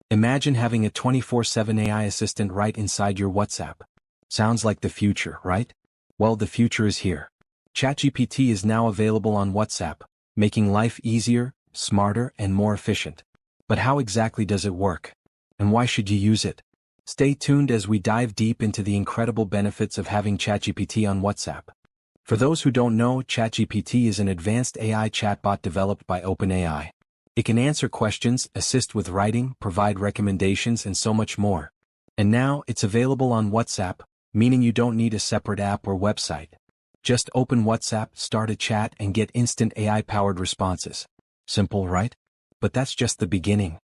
Imagine having a 24/7 AI assistant right inside your WhatsApp. Sounds like the future, right? Well, the future is here. ChatGPT is now available on WhatsApp, making life easier, smarter, and more efficient. But how exactly does it work? And why should you use it? Stay tuned as we dive deep into the incredible benefits of having ChatGPT on WhatsApp. For those who don't know, ChatGPT is an advanced AI chatbot developed by OpenAI. It can answer questions, assist with writing, provide recommendations, and so much more. And now, it's available on WhatsApp, meaning you don't need a separate app or website. Just open WhatsApp, start a chat, and get instant AI-powered responses. Simple, right? But that's just the beginning.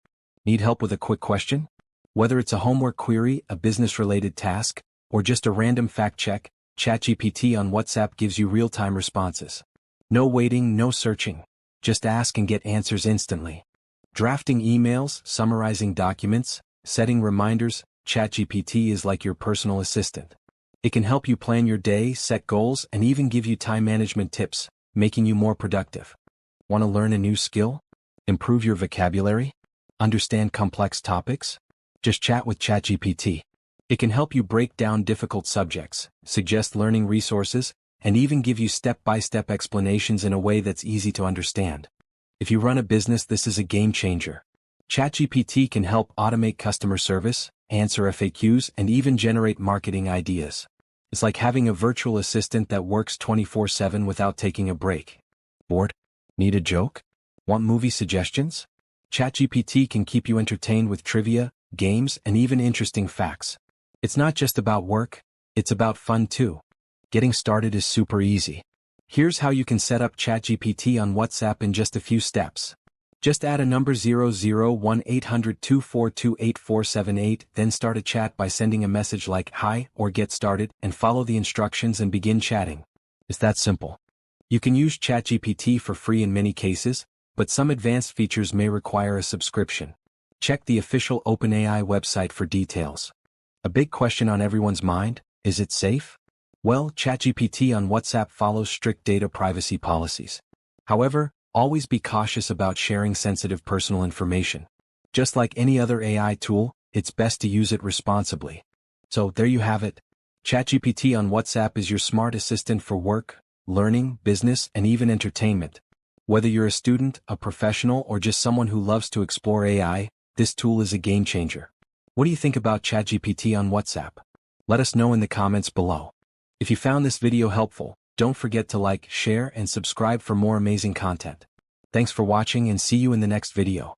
Need help with a quick question? Whether it's a homework query, a business-related task, or just a random fact check, ChatGPT on WhatsApp gives you real-time responses. No waiting, no searching. Just ask and get answers instantly. Drafting emails, summarizing documents, setting reminders, ChatGPT is like your personal assistant. It can help you plan your day, set goals, and even give you time management tips, making you more productive. Want to learn a new skill? Improve your vocabulary? Understand complex topics? Just chat with ChatGPT. It can help you break down difficult subjects, suggest learning resources, and even give you step-by-step explanations in a way that's easy to understand. If you run a business, this is a game changer. ChatGPT can help automate customer service, answer FAQs, and even generate marketing ideas. It's like having a virtual assistant that works 24/7 without taking a break. Bored? Need a joke? Want movie suggestions? ChatGPT can keep you entertained with trivia, games, and even interesting facts. It's not just about work, it's about fun too. Getting started is super easy. Here's how you can set up ChatGPT on WhatsApp in just a few steps. Just add a number 001-800-242-8478, then start a chat by sending a message like "Hi" or "Get started," and follow the instructions and begin chatting. It's that simple. You can use ChatGPT for free in many cases, but some advanced features may require a subscription. Check the official OpenAI website for details. A big question on everyone's mind, is it safe? Well, ChatGPT on WhatsApp follows strict data privacy policies. However, always be cautious about sharing sensitive personal information. Just like any other AI tool, it's best to use it responsibly. So there you have it. ChatGPT on WhatsApp is your smart assistant for work, learning, business, and even entertainment. Whether you're a student, a professional, or just someone who loves to explore AI, this tool is a game changer. What do you think about ChatGPT on WhatsApp? Let us know in the comments below. If you found this video helpful, don't forget to like, share, and subscribe for more amazing content. Thanks for watching and see you in the next video.